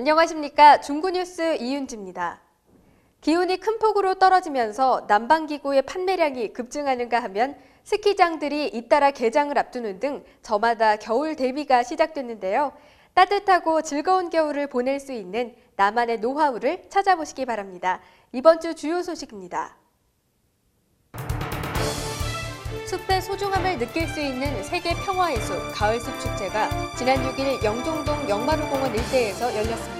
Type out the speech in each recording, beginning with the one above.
안녕하십니까. 중구뉴스 이윤지입니다. 기온이 큰 폭으로 떨어지면서 난방기구의 판매량이 급증하는가 하면 스키장들이 잇따라 개장을 앞두는 등 저마다 겨울 대비가 시작됐는데요. 따뜻하고 즐거운 겨울을 보낼 수 있는 나만의 노하우를 찾아보시기 바랍니다. 이번 주 주요 소식입니다. 숲의 소중함을 느낄 수 있는 세계 평화의 숲, 가을숲 축제가 지난 6일 영종동 영마루공원 일대에서 열렸습니다.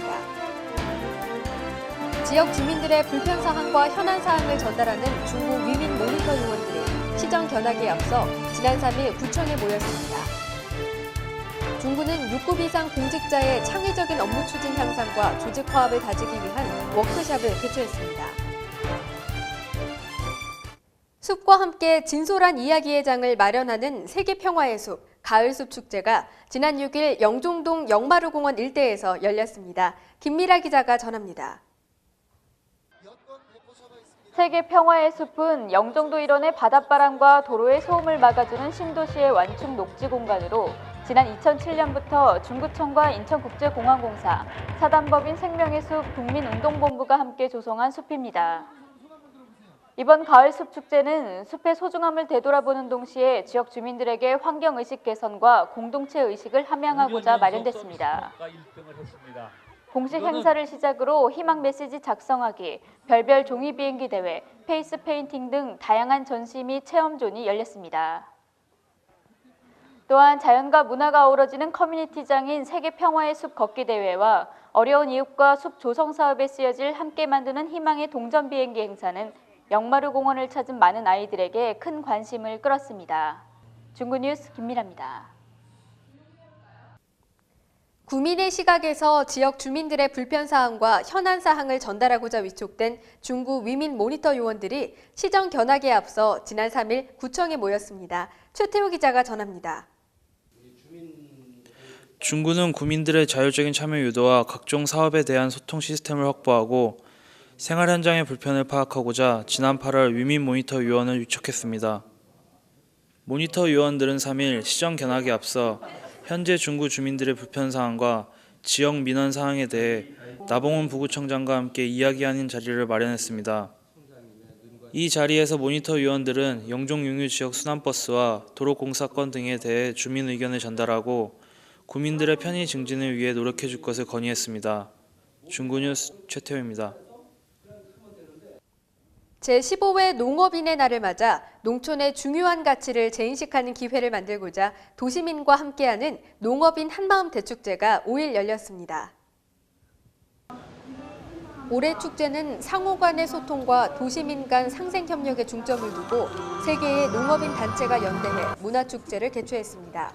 지역 주민들의 불편사항과 현안사항을 전달하는 중구 위민 모니터 요원들이 시정 견학에 앞서 지난 3일 구청에 모였습니다. 중구는 6급 이상 공직자의 창의적인 업무 추진 향상과 조직 화합을 다지기 위한 워크숍을 개최했습니다. 숲과 함께 진솔한 이야기의 장을 마련하는 세계평화의 숲, 가을숲 축제가 지난 6일 영종동 영마루공원 일대에서 열렸습니다. 김미라 기자가 전합니다. 세계평화의 숲은 영종도 일원의 바닷바람과 도로의 소음을 막아주는 신도시의 완충 녹지 공간으로 지난 2007년부터 중구청과 인천국제공항공사, 사단법인 생명의 숲 국민운동본부가 함께 조성한 숲입니다. 이번 가을숲 축제는 숲의 소중함을 되돌아보는 동시에 지역 주민들에게 환경의식 개선과 공동체 의식을 함양하고자 마련됐습니다. 공식 행사를 시작으로 희망 메시지 작성하기, 별별 종이 비행기 대회, 페이스 페인팅 등 다양한 전시 및 체험존이 열렸습니다. 또한 자연과 문화가 어우러지는 커뮤니티장인 세계평화의 숲 걷기 대회와 어려운 이웃과 숲 조성 사업에 쓰여질 함께 만드는 희망의 동전 비행기 행사는 영마루 공원을 찾은 많은 아이들에게 큰 관심을 끌었습니다. 중구뉴스 김미라입니다. 구민의 시각에서 지역 주민들의 불편사항과 현안사항을 전달하고자 위촉된 중구 위민 모니터 요원들이 시정 견학에 앞서 지난 3일 구청에 모였습니다. 최태호 기자가 전합니다. 중구는 구민들의 자율적인 참여 유도와 각종 사업에 대한 소통 시스템을 확보하고 생활 현장의 불편을 파악하고자 지난 8월 위민 모니터 요원을 위촉했습니다. 모니터 요원들은 3일 시정 견학에 앞서 현재 중구 주민들의 불편사항과 지역 민원 사항에 대해 나봉훈 부구청장과 함께 이야기하는 자리를 마련했습니다. 이 자리에서 모니터 요원들은 영종융유 지역 순환버스와 도로공사건 등에 대해 주민 의견을 전달하고 구민들의 편의 증진을 위해 노력해 줄 것을 건의했습니다. 중구뉴스 최태호입니다. 제15회 농업인의 날을 맞아 농촌의 중요한 가치를 재인식하는 기회를 만들고자 도시민과 함께하는 농업인 한마음 대축제가 5일 열렸습니다. 올해 축제는 상호 간의 소통과 도시민 간 상생협력에 중점을 두고 3개의 농업인 단체가 연대해 문화축제를 개최했습니다.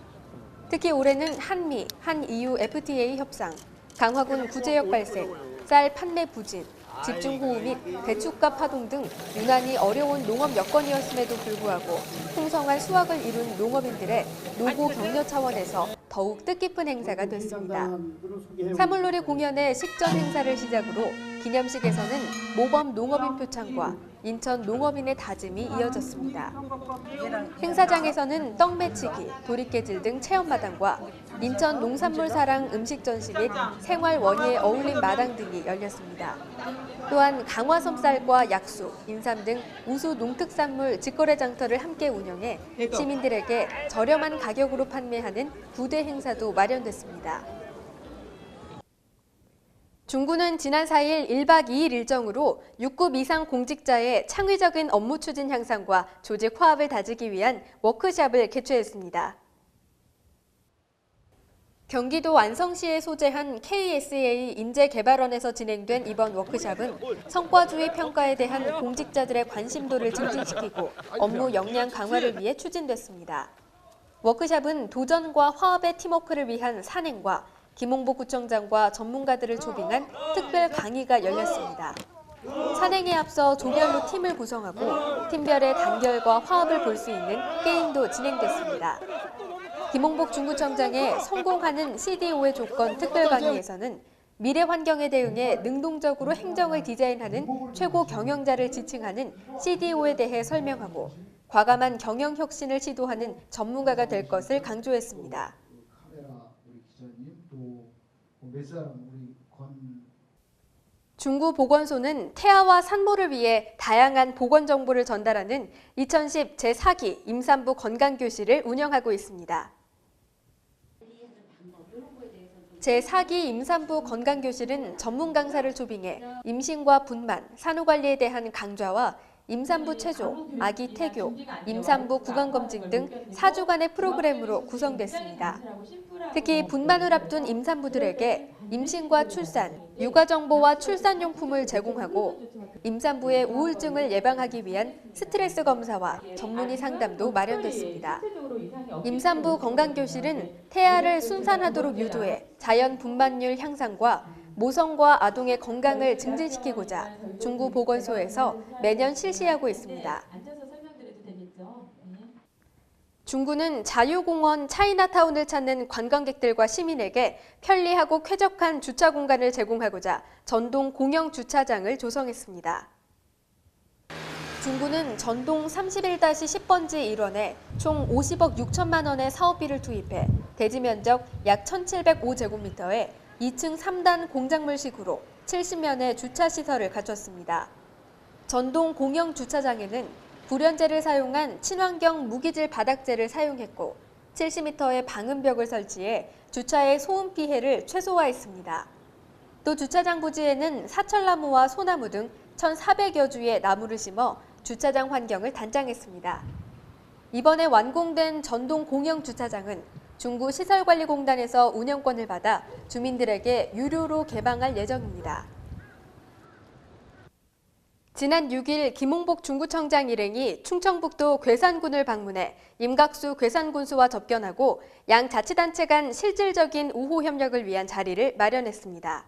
특히 올해는 한미, 한EU FTA 협상, 강화군 구제역 발생, 쌀 판매 부진, 집중호우 및 대축가 파동 등 유난히 어려운 농업 여건이었음에도 불구하고 풍성한 수확을 이룬 농업인들의 노고 격려 차원에서 더욱 뜻깊은 행사가 됐습니다. 사물놀이 공연의 식전 행사를 시작으로 기념식에서는 모범 농업인 표창과 인천 농업인의 다짐이 이어졌습니다. 행사장에서는 떡매치기, 도리깨질 등 체험마당과 인천 농산물 사랑 음식 전시 및 생활 원예에 어울린 마당 등이 열렸습니다. 또한 강화섬 쌀과 약수, 인삼 등 우수 농특산물 직거래 장터를 함께 운영해 시민들에게 저렴한 가격으로 판매하는 구대 행사도 마련됐습니다. 중구는 지난 4일 1박 2일 일정으로 6급 이상 공직자의 창의적인 업무 추진 향상과 조직 화합을 다지기 위한 워크숍을 개최했습니다. 경기도 안성시에 소재한 KSA 인재개발원에서 진행된 이번 워크숍은 성과주의 평가에 대한 공직자들의 관심도를 증진시키고 업무 역량 강화를 위해 추진됐습니다. 워크숍은 도전과 화합의 팀워크를 위한 산행과 김홍복 구청장과 전문가들을 초빙한 특별 강의가 열렸습니다. 산행에 앞서 조별로 팀을 구성하고 팀별의 단결과 화합을 볼 수 있는 게임도 진행됐습니다. 김홍복 중구청장의 성공하는 CDO의 조건 특별 강의에서는 미래 환경에 대응해 능동적으로 행정을 디자인하는 최고 경영자를 지칭하는 CDO에 대해 설명하고 과감한 경영 혁신을 시도하는 전문가가 될 것을 강조했습니다. 카메라 우리 기자님 또 몇 사람 우리 권 중구 보건소는 태아와 산모를 위해 다양한 보건 정보를 전달하는 2010 제4기 임산부 건강교실을 운영하고 있습니다. 제4기 임산부 건강교실은 전문 강사를 초빙해 임신과 분만, 산후관리에 대한 강좌와 임산부 체조, 아기 태교, 임산부 구강검진 등 4주간의 프로그램으로 구성됐습니다. 특히 분만을 앞둔 임산부들에게 임신과 출산, 육아 정보와 출산용품을 제공하고 임산부의 우울증을 예방하기 위한 스트레스 검사와 전문의 상담도 마련됐습니다. 임산부 건강교실은 태아를 순산하도록 유도해 자연 분만율 향상과 모성과 아동의 건강을 증진시키고자 중구 보건소에서 매년 실시하고 있습니다. 중구는 자유공원 차이나타운을 찾는 관광객들과 시민에게 편리하고 쾌적한 주차 공간을 제공하고자 전동 공영 주차장을 조성했습니다. 중구는 전동 31-10번지 일원에 총 50억 6천만 원의 사업비를 투입해 대지 면적 약 1,705제곱미터에 2층 3단 공작물식으로 70면의 주차시설을 갖췄습니다. 전동 공영 주차장에는 불연재를 사용한 친환경 무기질 바닥재를 사용했고 70m의 방음벽을 설치해 주차의 소음 피해를 최소화했습니다. 또 주차장 부지에는 사철나무와 소나무 등 1,400여 주의 나무를 심어 주차장 환경을 단장했습니다. 이번에 완공된 전동 공영 주차장은 중구 시설관리공단에서 운영권을 받아 주민들에게 유료로 개방할 예정입니다. 지난 6일 김홍복 중구청장 일행이 충청북도 괴산군을 방문해 임각수 괴산군수와 접견하고 양 자치단체 간 실질적인 우호 협력을 위한 자리를 마련했습니다.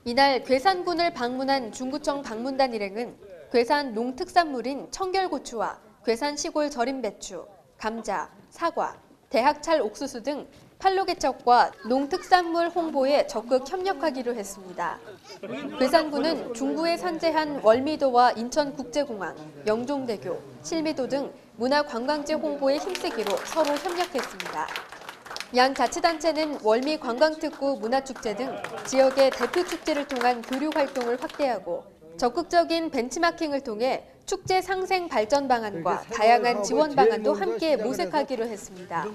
이날 괴산군을 방문한 중구청 방문단 일행은 괴산 농특산물인 청결고추와 괴산 시골 절임 배추, 감자, 사과, 대학찰 옥수수 등 판로개척과 농특산물 홍보에 적극 협력하기로 했습니다. 괴산군은 중구에 산재한 월미도와 인천국제공항, 영종대교, 실미도 등 문화관광지 홍보에 힘쓰기로 서로 협력했습니다. 양 자치단체는 월미 관광특구 문화축제 등 지역의 대표 축제를 통한 교류 활동을 확대하고 적극적인 벤치마킹을 통해 축제 상생 발전 방안과 다양한 지원 방안도 함께 모색하기로 했습니다.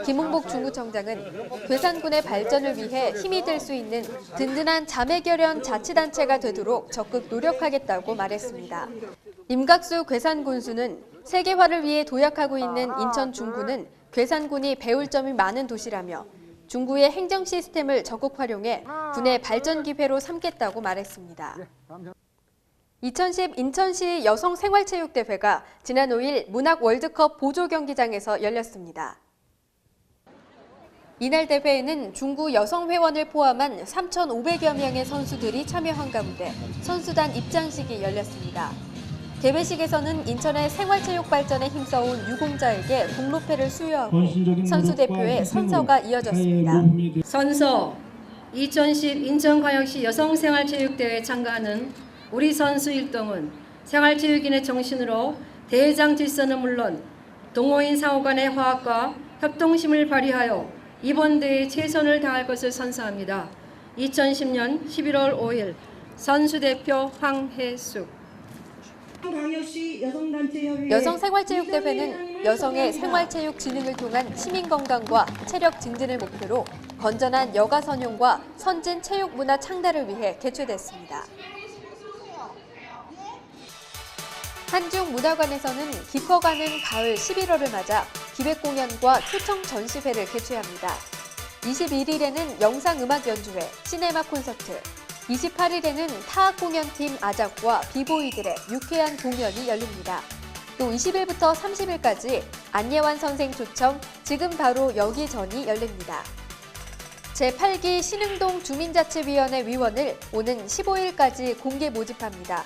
김홍복 중구청장은 괴산군의 발전을 위해 힘이 될 수 있는 든든한 자매결연 자치단체가 되도록 적극 노력하겠다고 말했습니다. 임각수 괴산군수는 세계화를 위해 도약하고 있는 인천 중구는 괴산군이 배울 점이 많은 도시라며 중구의 행정 시스템을 적극 활용해 군의 발전 기회로 삼겠다고 말했습니다. 2010 인천시 여성생활체육대회가 지난 5일 문학 월드컵 보조경기장에서 열렸습니다. 이날 대회에는 중구 여성회원을 포함한 3,500여 명의 선수들이 참여한 가운데 선수단 입장식이 열렸습니다. 개회식에서는 인천의 생활체육 발전에 힘써온 유공자에게 공로패를 수여하고 선수대표의 선서가 이어졌습니다. 선서 2010 인천광역시 여성생활체육대회에 참가하는 우리 선수 일동은 생활체육인의 정신으로 대회장 질서는 물론 동호인 상호 간의 화합과 협동심을 발휘하여 이번 대회에 최선을 다할 것을 선서합니다. 2010년 11월 5일 선수대표 황혜숙. 여성생활체육대회는 여성의 생활체육 진흥을 통한 시민건강과 체력 증진을 목표로 건전한 여가 선용과 선진 체육 문화 창달을 위해 개최됐습니다. 한중문화관에서는 깊어가는 가을 11월을 맞아 기획공연과 초청 전시회를 개최합니다. 21일에는 영상음악 연주회, 시네마 콘서트, 28일에는 타악공연팀 아작과 비보이들의 유쾌한 공연이 열립니다. 또 20일부터 30일까지 안예환 선생 초청 지금 바로 여기전이 열립니다. 제8기 신흥동 주민자치위원회 위원을 오는 15일까지 공개 모집합니다.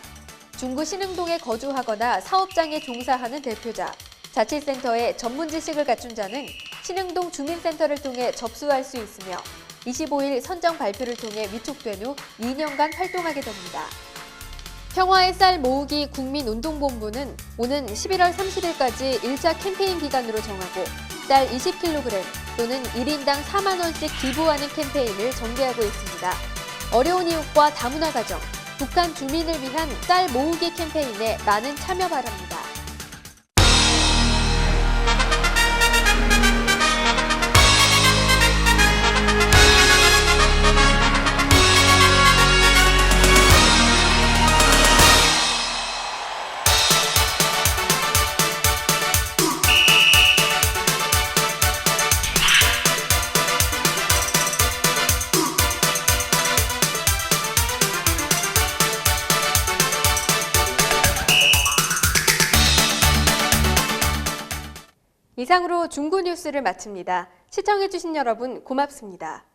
중구 신흥동에 거주하거나 사업장에 종사하는 대표자, 자치센터에 전문 지식을 갖춘 자는 신흥동 주민센터를 통해 접수할 수 있으며 25일 선정 발표를 통해 위촉된 후 2년간 활동하게 됩니다. 평화의 쌀 모으기 국민운동본부는 오는 11월 30일까지 1차 캠페인 기간으로 정하고 쌀 20kg 또는 1인당 4만 원씩 기부하는 캠페인을 전개하고 있습니다. 어려운 이웃과 다문화 가정, 북한 주민을 위한 쌀 모으기 캠페인에 많은 참여 바랍니다. 이상으로 중구 뉴스를 마칩니다. 시청해주신 여러분 고맙습니다.